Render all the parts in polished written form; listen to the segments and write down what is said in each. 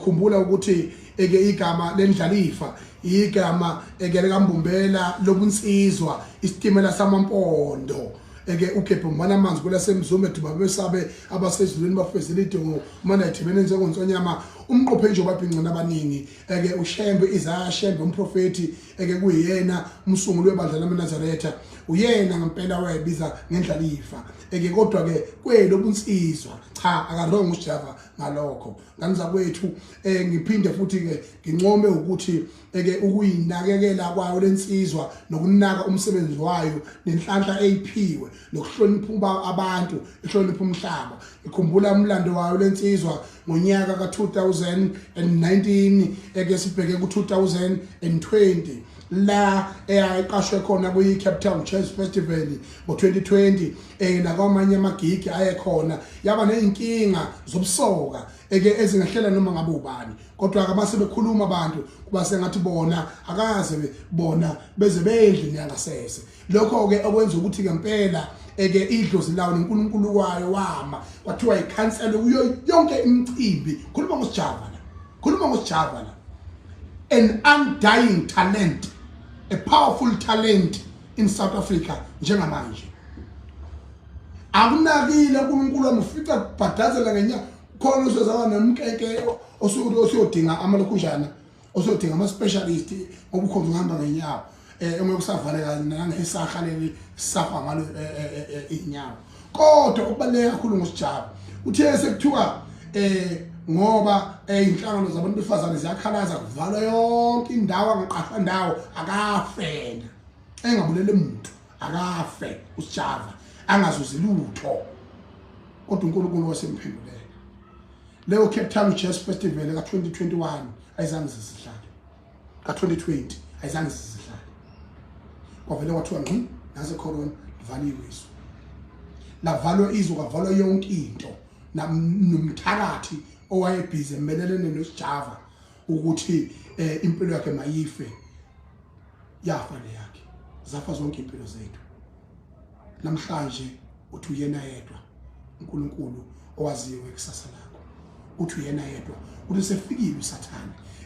uzokhumbula ukuthi igama lendlalifa igama likaMbumbela lobunsizwa isitimela samampondo uGebhumbana amanzi kula semzume duba besabe abasezulwini bafezela idongo mana ithibene njengonsonyama umqophe nje obabhinqina abaningi uShembe Isaiah Shembe umprofeti kuyena umsunguli webandla lamaNazaretha uyena ngempela wayebiza ngendlalifa kodwa ke kwelobunsizwa cha akarongo uSjava ngalokho nganiza kwethu ngiphinde futhi ke ngincome ukuthi ukuyinakekela kwayo lensizwa nokunaka umsebenzi wayo nenhlanhla eyiphiwe nokuhlonipha abantu ehlonipha umhlaba ikhumbula umlando wayo lensizwa ngonyaka ka2019 sibheke ku2020 la ayaqashwe khona kuyi Cape Town Jazz Festival ngo2020 nakwamanye amagigi ayekhona yaba nezinkinga zobusoka ezingahlela noma ngabe ubani kodwa akabase bekhuluma abantu kuba sengathi bona akaze bona beze bedle nyangasese lokho ke okwenza ukuthi ngempela idlozi lawo noNkulunkulu wayo wama kwathiwa icancel kuyo yonke imicimbi khuluma ngosijava la an undying talent, a powerful talent in South Africa njengamanje akunakile uNkulunkulu amufica kubhadazela ngenya khona usezaba nomkeke osuyodinga amalokhunjana osuyodinga ama specialist obukhonza ngihamba ngenyawo ekusavaleka nangesahaleli safa ngalo inyawo kodwa okubaleka kakhulu ngosijaba uthe sekuthiwa ngoba inhlangano zabantu befazane ziyakhalaza kuvalwa yonke indawo angaqashwa ndawo akafena engabulele umuntu akafe usijava angazuzi lutho kodwa uNkulunkulu wasemphenduleka leyo Cape Town Jazz Festival ka2021 ayizange zisihlale ka2020 ayizange zisihlale kwavele kwathiwa ngqi nase corona livaliwe isu lavalwa izu kavalwa yonke into nomthakathi owayebhizi emelelene noSjava ukuthi impilo yakhe mayife yafa leyakhe zafa zonke impilo zethu namhlanje uthi uyena yedwa uNkulunkulu owaziwe kusasa lakho uthi uyena yedwa uthi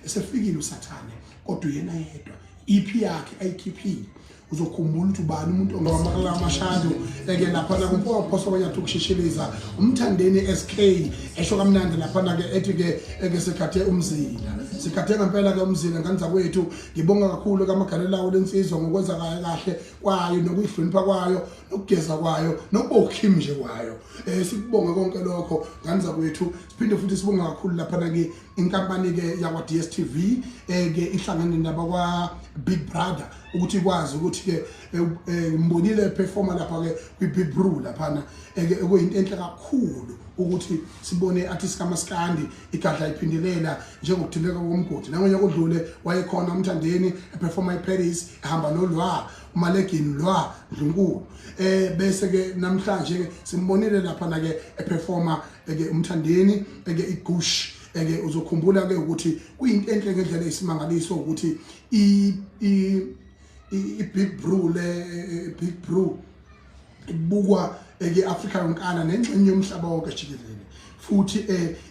esefikile usathane kodwa uyena yedwa iphi yakhe ayikhiphile uzokhumbula ukuthi ubani umuntu ongamakala amashado lapha na kumpoka phoso abanyathi ukushishiliza umthandeni SK esho kamnandi lapha na ke ethi ke sekhathe umzila sikhathe ngempela ke umzila nganza kwethu ngibonga kakhulu kamagalela lensizwa ngokwenza kahle kwayo nokuyihlonipha kwayo nokugeza kwayo nokubokhim nje kwayo sikubonga konke lokho nganza kwethu siphinde futhi sibonga kakhulu lapha na ke inkampani ke yakwa DSTV ke ihlangane nabakwa Big Brother ukuthi kwazi ukuthi ke mbonile performer lapha ke kwi Big Brew lapha ekuyinto enhle kakhulu ukuthi sibone artist kaMaskandi igadla iphindelela njengokudileka komgodi nangonyaka odlule wayekhona umthandeni eperforma iParis ehamba nolwa umalekini lwa Ndlunkulu bese ke namhlanje simbonile lapha na ke eperforma ke umthandeni ke igush uzokhumbula ke ukuthi kuyinto enhle ngendlela esimangaliso ukuthi Big Brew ibukwa Africa yonkana nengxenye yomhlaba wonke jikelele futhi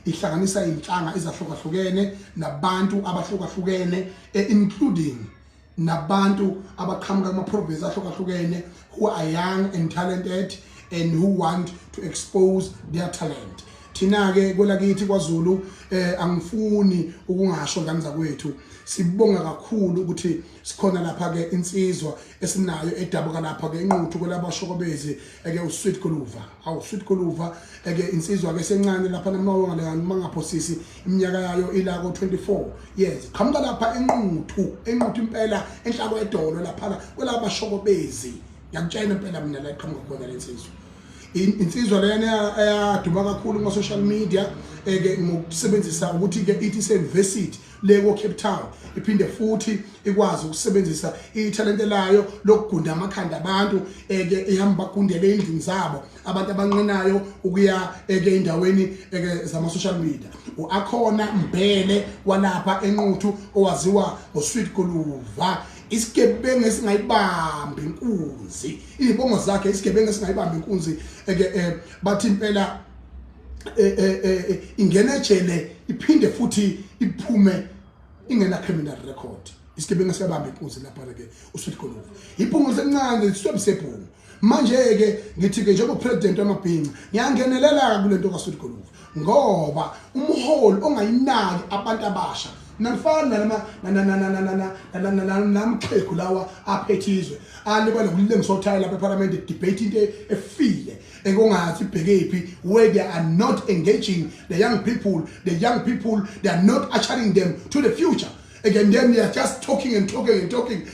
ihlanganisa inhlanga ezahlukahlukene nabantu abahlukahlukene including nabantu abaqhamuka kuma province ahlukahlukene who are young and talented and who want to expose their talent. Thina ke kwelakithi kwaZulu angifuni ukungasho nganza kwethu sibonga kakhulu ukuthi sikhona lapha ke insizwa esinayo edabuka lapha ke inquthu kwelabashokobezi uSweet Goluva Sweet Goluva insizwa ke sencane lapha namawonga mangaphosisi iminyaka yayo ila ko 24 years qhamuka lapha enquthu impela enhlako edolo lapha kwelabashokobezi ngiyakutshela impela mina la iqhamuka khona lensizwa insizwa lena eyaduma kakhulu kuma social media ngokusebenzisa ukuthi ke ithi se-university leko Cape Town iphinde futhi ikwazi ukusebenzisa italent layo lokugunda amakhanda abantu ihamba bagundele endlini zabo abantu abanqenayo ukuya endaweni zama social media uakhona Mbele walapha enquthu owaziwa ngoSweet Goluva isigebengu esingayibamba inkunzi izibongo zakhe isigebengu esingayibamba inkunzi bathi impela ingene ejele iphinde futhi iphume ingena criminal record isigebengu siyabamba inkunzi lapha ke uSweet Goluva iphunguze encane sisebisebhungu manje ke ngithi ke njengo president wamabhinqa ngiyangenelela kulento kaSweet Goluva ngoba umholi ongayinaki abantu abasha nafana namxhegu lawa aphethizwe alibala kulengisothaya lapha eParliament debate into efile engongathi ibhekephi where they are not engaging the young people they are not ushering them to the future. Again, then they are just talking and talking and talking.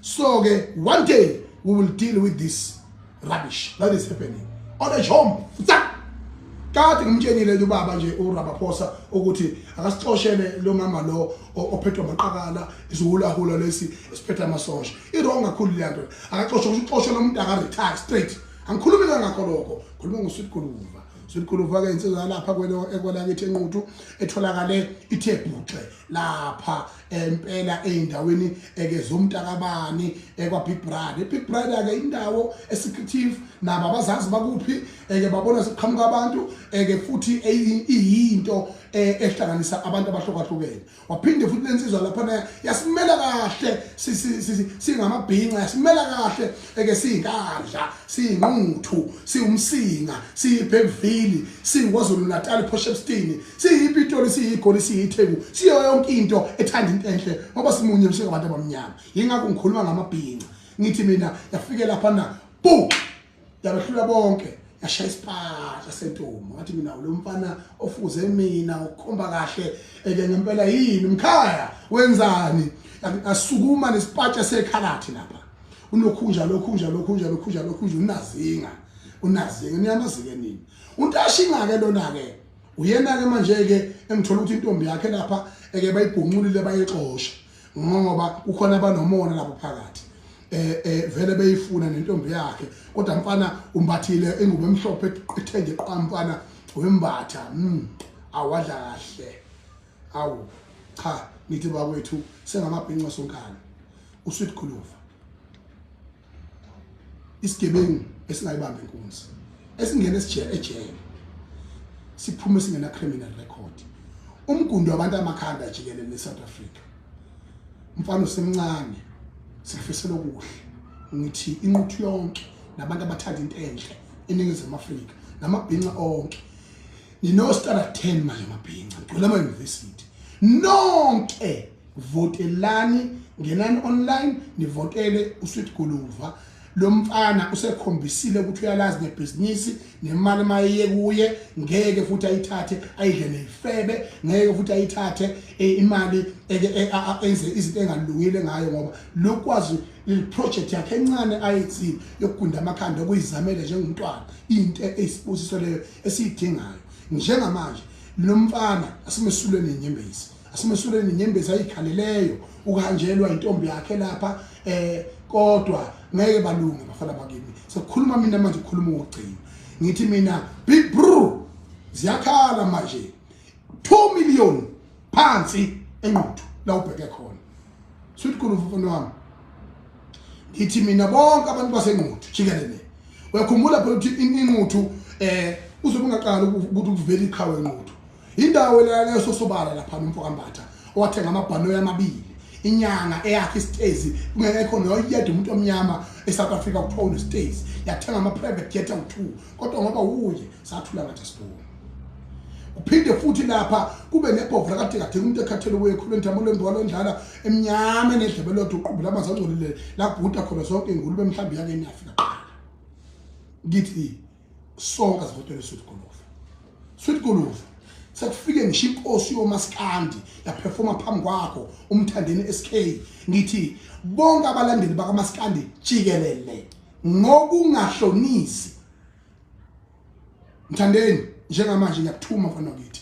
So one day we will deal with this rubbish that is happening. On a home. Kade ngimtshenile lo baba nje uRabaphosa ukuthi akasixoshele lo mama lo ophethwe amaqakala izihulahula lesi esiphethe amasosha. Iwrong kakhulu le nto. Akaxoshwe ukuxoshela umuntu aka-retire straight. Angikhulumi ngakho lokho. Khuluma ngoSweet Goluva. uSweet Goluva ke insizwa lapha ekwelakithi enquthu etholakale ithe bhuxe lapha empela eindaweni zomntakabani ekwa Big Brother. Big Brother ke indawo esecretive naba abazazi bakuphi babona siqhamuka abantu futhi iyinto ehlanganisa abantu abahlukahlukene. Waphinde futhi lensizwa lapha yasimela kahle singamabhinqa yasimela kahle siyinkandla siyinquthu siyumsinga siyibhekvili siyingwazulu Natal Potchefstroom siyipitoli siyigoli siyitheku siyo yonke into ethanda into enhle ngoba simunye abantu abamnyama yingakho ngikhuluma ngamabhinqa ngithi mina yafike lapha na boom yabehlula bonke yashaya isipatsha sentombi ngathi mina lo mfana ofuze mina ukhomba kahle ngempela yini umkhaya wenzani asukuma nesipatsha sekhalathi lapha unokhunja unazinga niyamazike nini untashinga ke lona ke uyena ke manje ke engithola ukuthi intombi yakhe lapha bayibhunqulile bayexosha ngoba kukhona abanomona lapha phakathi vele beyifuna nentombi yakhe kodwa mfana umbathile engubo emhlophe ethenje qamfana wembatha awadla kahle awu cha nithi bakwethu sengamabhinqa sonkana uSweet Goluva isigebengu esingayibamba inkunzi esingena ejele siphume singena criminal record umgundo wabantu amakhanda jikelele eSouth Africa mfana usemncane sikufisela okuhle ngithi inquthu yonke nabantu abathanda into enhle eningizimu Afrika namabhinqa onke nino start 10 manje amabhinqa ngicela ama university nonke votelani ngenani online nivotele uSweet Goluva lo mfana usekhombisile ukuthi uyalazi ngebhizinisi nemali mayiye kuye ngeke futhi ayithathe ayidle nefebe ngeke futhi ayithathe imali enze izinto engalungile ngayo ngoba lokwazi iproject yakhe encane ayithini yokugunda amakhanda okuyizamela njengomntwana into eyisibusiso leyo esiyidingayo njengamanje lo mfana asimesulweni inyembezi ayikhaleleyo ukuhanjelwa intombi yakhe lapha kodwa ngeke balunge bafana bakini sokukhuluma mina manje ukukhuluma ukugcina ngithi mina Big Bro ziyakhala manje 2 million phansi enquthu la ubheke khona Sweet Goluva mfana wami ngithi mina bonke abantu basenquthu jikelele uyakhumbula phela ukuthi inquthu uzobe ungaqala ukuthi ukuvela iqhawe enquthu indawo la lesosobala lapha nomfokambatha owathenga amabhano yamabili inyanga eyakhe isitezi kungekho noyedwa umuntu omnyama eSouth Africa kuthiwa unesitezi yathenga ama private jet awu2 kodwa ngoba uye sathula ngathi sibona uphinde futhi lapha kube nebhovla kade umuntu ekhathele kuye khulu entamolo embolo endlala emnyama nedlebe lodwa uqubula amanzi angcolile la kubhuda khona zonke ingulube mhlambi yake niyafika qala ngithi sonke sivotele Sweet Goluva sekufike ngisho inkosi yomaskandi yaperforma phambi kwakho umthandeni SK ngithi bonke abalandeli bakaMaskandi jikelele ngokungahlonisi mthandeni njengamanje ngiyakuthuma mfana wakithi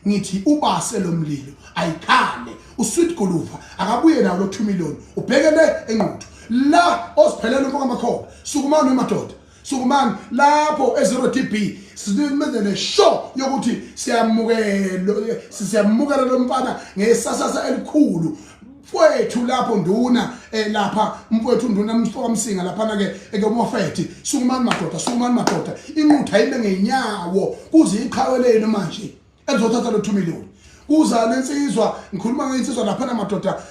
ngithi ubase lo mlilo ayikhale uSweet Goluva akabuye nawo lo 2 million ubhekele enquthu la osiphelela umfoka amakhoba sukumani emadoda sukumani lapho e0DB sizimenzele show yokuthi siyamukela lo mfana ngesasasa elikhulu umfowethu lapho nduna lapha umfowethu nduna umfoka Msinga lapha ke ekomofethi sukumani madoda inqutha ibe ngenyawo kuze iqhawelene manje ezothatha lo 2 million kuza lensizwa ngikhuluma ngensizwa lapha madoda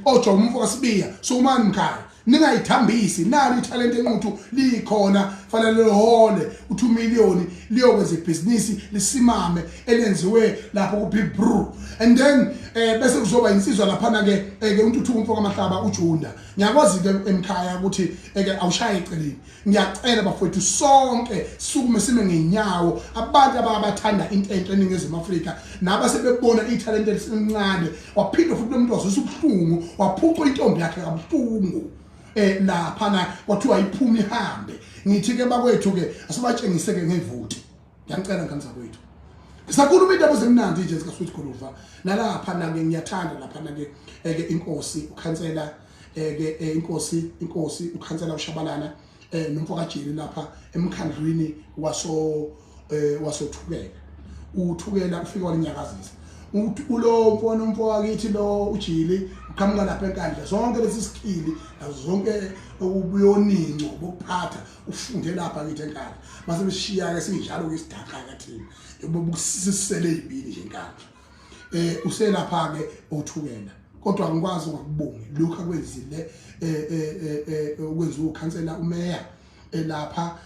oJob umfoka Sibiya sukumani mkhaya ningayithambisi nali italent enquthu likhona fanele lehole u2 million liyokwenza ibhizinisi lisimame elenziwe lapho ku Big Brew and then bese kuzoba insizwa lapha ke uNtuthuko umfoka Mahlaba uJunda ngiyakwazi ke emkhaya ukuthi awushaye eceleni ngiyacela bafowethu sonke sukume sime ngenyawo abantu abathanda into enhle eNingizimu Afrika nabasebebona italent elincane waphinda futhi umuntu wazisa ubuhlungu waphuqa intombi yakhe kabuhlungu laphana kwathiwa iphuma ihambe ngithi ke bakwethu ke asibatshengise ke ngevoti ngiyacela ngani kwethu ngisakhuluma into ezimnandi nje sika Sweet Goluva nalapha ke ngiyathanda lapha ke inkosi ukhansela ke inkosi ukhansela uShabalala nomfoka Jeli lapha emkhandlwini wasothukela uthukela ufika walinyakazisa ulo mfowethu wakithi lo uJili uqhamuka lapha enkandla zonke lesi skill zonke ubuyoninco bokuphatha ufunde lapha kithi enkandla mase beshiya ke sinjalo ke sidaka kathini bokusisele izibili nje enkandla uselapha ke othukela kodwa ngikwazi ukubonga lokho akwenzile ukwenza ukhansela umeya lapha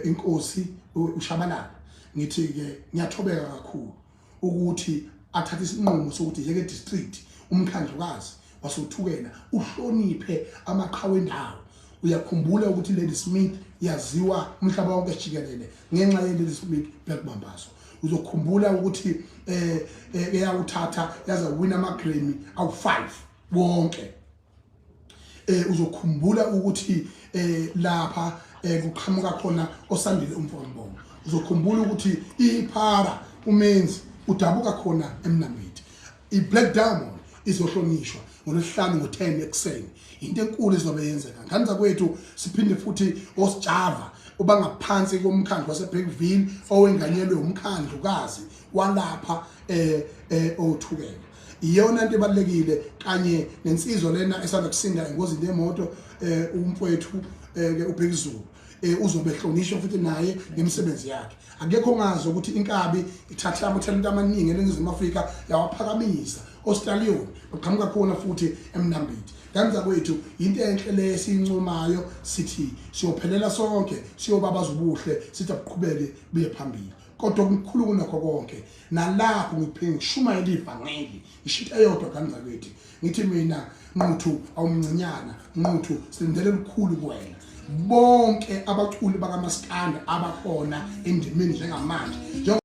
inkosi uShabalala ngithi ke ngiyathobeka kakhulu ukuthi athathe isinqumo sokuthi yeke district umkhandlukazi wasothukela uhloniphe amaqhawe endawo uyakhumbula ukuthi Lady Smith yaziwa umhlaba wonke jikelele ngenxa ye Lady Smith Black Mambazo uzokhumbula ukuthi eyawuthatha yaza win ama-Grammy awu5 wonke uzokhumbula ukuthi lapha kuqhamuka khona osandile umfombongo uzokhumbula ukuthi iphara umenzi udabuka khona eMnambithi iBlack Diamond izohlonishwa ngolesihlanu ngo10 ekseni into enkulu izobe yenzeka ngani zakwethu siphinde futhi osijava obangaphansi komkhandlu waseBergville owenganyelwe umkhandlukazi walapha othukela iyona into ebalekile kanye nensizwa lena esanda kusinda engozini yemoto umfowethu ke uBhekuzulu uzobe ehlonishwa futhi naye ngemisebenzi yakhe akekho ngazi ukuthi inkabi ithatha amathalent amaningi eNingizimu Afrika yawaphakamisa Australia baqhamuka khona futhi eMnambithi kanza kwethu into enhle lesiyincumayo sithi siyophelela sonke siyobabaza ubuhle sithi aqhubeke biye phambili kodwa ukukhuluma nakho konke nalapho ngiphinde ngishumayela ivangeli ishita eyodwa kanza kwethu ngithi mina Nquthu awumncinyana Nquthu silindele likhulu kuwena bonke abaculi bakaMaskandi abakhona endimeni njengamanje